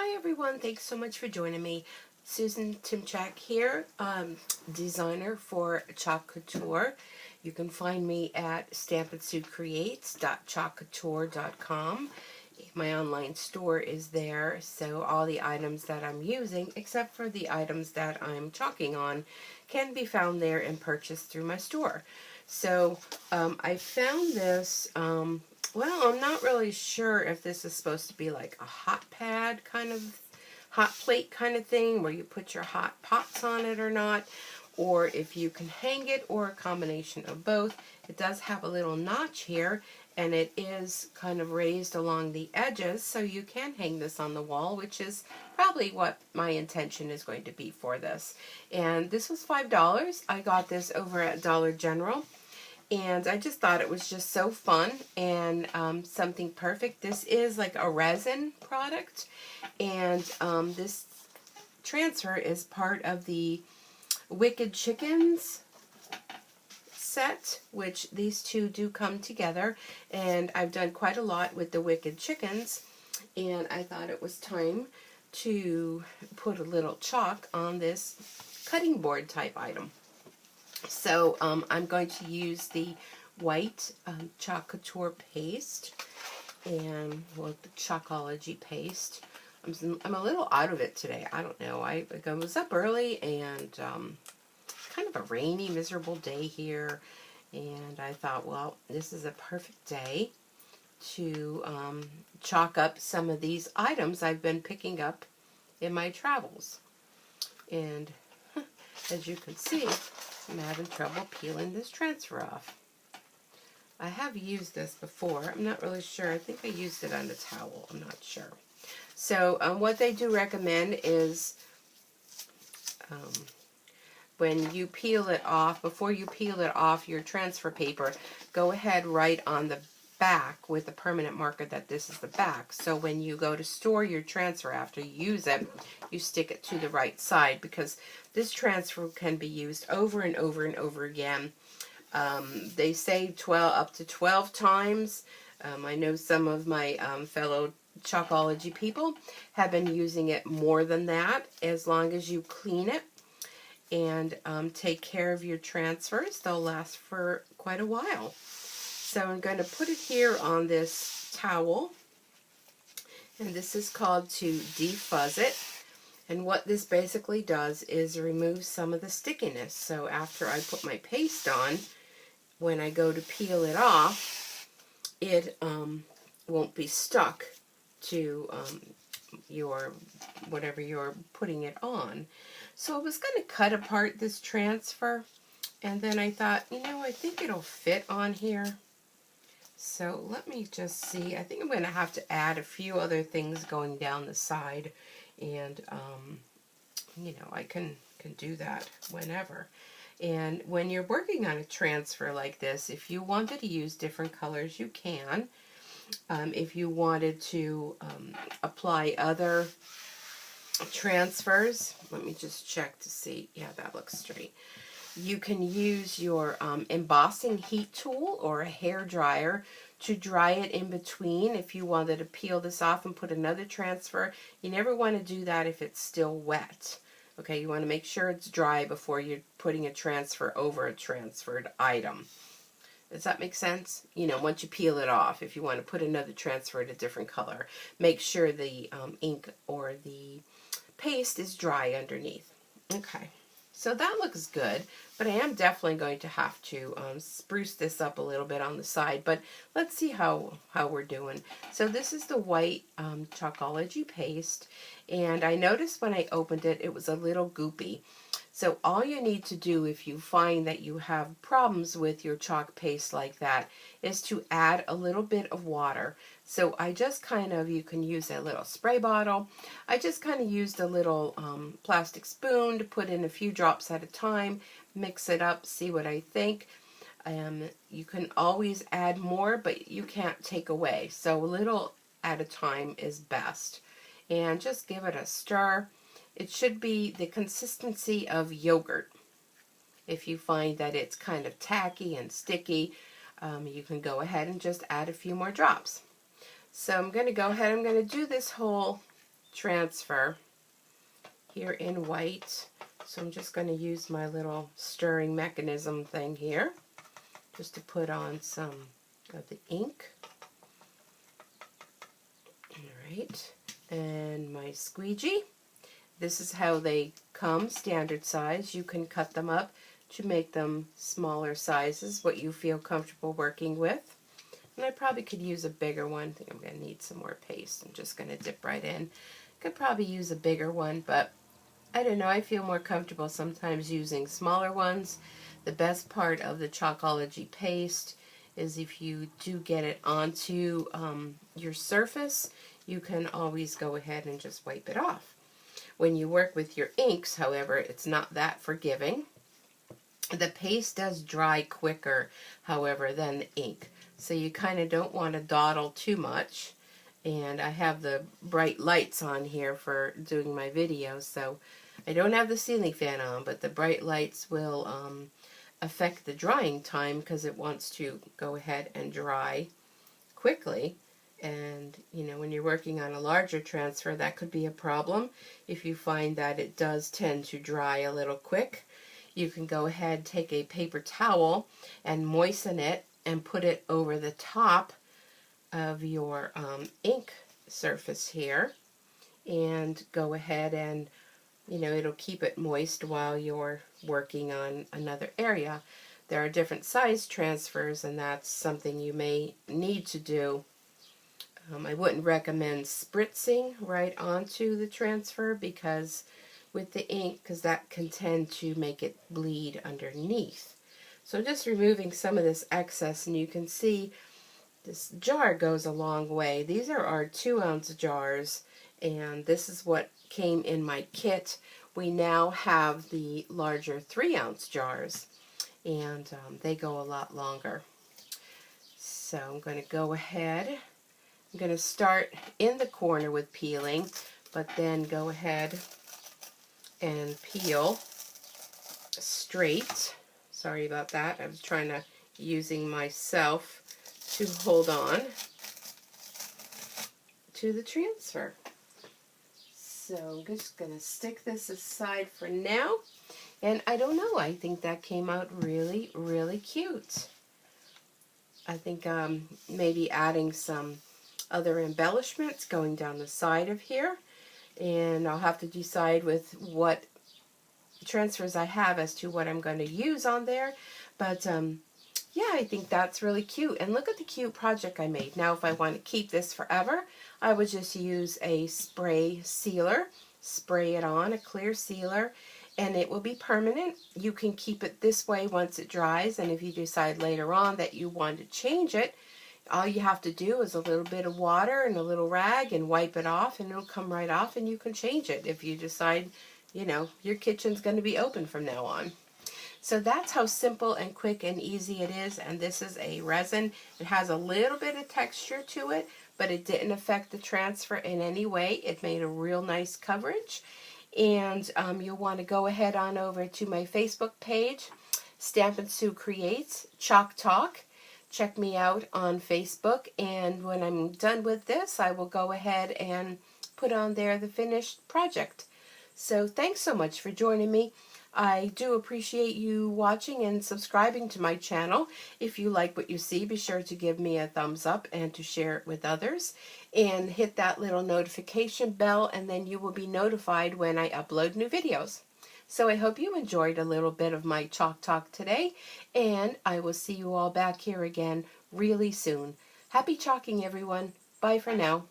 Hi everyone, thanks so much for joining me. Susan Timchak here, designer for Couture. You can find me at stampandsuecreates.chalkcouture.com. My online store is there, so all the items that I'm using, except for the items that I'm chalking on, can be found there and purchased through my store. So I found this, well, I'm not really sure if this is supposed to be like a hot pad kind of, hot plate kind of thing where you put your hot pots on it or not, or if you can hang it, or a combination of both. It does have a little notch here, and it is kind of raised along the edges, so you can hang this on the wall, which is probably what my intention is going to be for this. And this was $5. I got this over at Dollar General, and I just thought it was just so fun and something perfect. This is like a resin product, and this transfer is part of the Wicked Chickens set, which these two do come together, and I've done quite a lot with the Wicked Chickens, and I thought it was time to put a little chalk on this cutting board type item. So I'm going to use the white Chalk Couture paste, and well, the Chalkology paste. I'm a little out of it today. I don't know. I was up early, and kind of a rainy, miserable day here, and I thought, well, this is a perfect day to chalk up some of these items I've been picking up in my travels. And as you can see, I'm having trouble peeling this transfer off. I have used this before. I'm not really sure. I think I used it on a towel. I'm not sure. So what they do recommend is when you peel it off, before you peel it off your transfer paper, go ahead, write on the back with a permanent marker that this is the back. So when you go to store your transfer after you use it, you stick it to the right side, because this transfer can be used over and over and over again. They say up to 12 times. I know some of my fellow Chalkology people have been using it more than that, as long as you clean it and take care of your transfers. They'll last for quite a while. So I'm going to put it here on this towel, and this is called to defuzz it. And what this basically does is remove some of the stickiness. So after I put my paste on, when I go to peel it off, it won't be stuck to your whatever you're putting it on. So I was going to cut apart this transfer, and then I thought, you know, I think it'll fit on here. So let me just see. I think I'm going to have to add a few other things going down the side, and you know, I can do that whenever. And when you're working on a transfer like this, if you wanted to use different colors, you can. If you wanted to apply other transfers, let me just check to see. Yeah, that looks straight. You can use your embossing heat tool or a hair dryer to dry it in between. If you wanted to peel this off and put another transfer, you never want to do that if it's still wet. Okay, you want to make sure it's dry before you're putting a transfer over a transferred item. Does that make sense? You know, once you peel it off, if you want to put another transfer in a different color, make sure the ink or the paste is dry underneath. Okay, so that looks good, but I am definitely going to have to spruce this up a little bit on the side, but let's see how we're doing. So this is the white Chalkology paste, and I noticed when I opened it, it was a little goopy. So all you need to do if you find that you have problems with your chalk paste like that is to add a little bit of water. So I just kind of, you can use a little spray bottle. I just kind of used a little plastic spoon to put in a few drops at a time, mix it up, see what I think. You can always add more, but you can't take away. So a little at a time is best. And just give it a stir. It should be the consistency of yogurt. If you find that it's kind of tacky and sticky, you can go ahead and just add a few more drops. So I'm going to go ahead, I'm going to do this whole transfer here in white. So I'm just going to use my little stirring mechanism thing here just to put on some of the ink. Alright, and my squeegee. This is how they come, standard size. You can cut them up to make them smaller sizes, what you feel comfortable working with. And I probably could use a bigger one. I think I'm going to need some more paste. I'm just going to dip right in. Could probably use a bigger one, but I don't know. I feel more comfortable sometimes using smaller ones. The best part of the Chalkology paste is if you do get it onto your surface, you can always go ahead and just wipe it off. When you work with your inks, however, it's not that forgiving. The paste does dry quicker, however, than the ink. So you kind of don't want to dawdle too much. And I have the bright lights on here for doing my video, so I don't have the ceiling fan on, but the bright lights will affect the drying time because it wants to go ahead and dry quickly. And, you know, when you're working on a larger transfer, that could be a problem. If you find that it does tend to dry a little quick, you can go ahead, take a paper towel and moisten it and put it over the top of your ink surface here. And go ahead and, you know, it'll keep it moist while you're working on another area. There are different size transfers, and that's something you may need to do. I wouldn't recommend spritzing right onto the transfer because with the ink, because that can tend to make it bleed underneath. So just removing some of this excess, and you can see this jar goes a long way. These are our 2-ounce jars, and this is what came in my kit. We now have the larger 3-ounce jars, and they go a lot longer. So I'm going to go ahead. I'm going to start in the corner with peeling, but then go ahead and peel straight. Sorry about that. I was trying to using myself to hold on to the transfer. So I'm just going to stick this aside for now. And I don't know, I think that came out really, really cute. I think maybe adding some other embellishments going down the side of here, and I'll have to decide with what transfers I have as to what I'm going to use on there, but yeah, I think that's really cute. And look at the cute project I made. Now if I want to keep this forever, I would just use a spray sealer, spray it on, a clear sealer, and it will be permanent. You can keep it this way once it dries, and if you decide later on that you want to change it, all you have to do is a little bit of water and a little rag and wipe it off, and it'll come right off, and you can change it if you decide, you know, your kitchen's going to be open from now on. So that's how simple and quick and easy it is. And this is a resin. It has a little bit of texture to it, but it didn't affect the transfer in any way. It made a real nice coverage. And you'll want to go ahead on over to my Facebook page, Stampin' Sue Creates, Chalk Talk. Check me out on Facebook, and when I'm done with this, I will go ahead and put on there the finished project. So thanks so much for joining me. I do appreciate you watching and subscribing to my channel. If you like what you see, be sure to give me a thumbs up and to share it with others. And hit that little notification bell, and then you will be notified when I upload new videos. So I hope you enjoyed a little bit of my Chalk Talk today, and I will see you all back here again really soon. Happy chalking, everyone. Bye for now.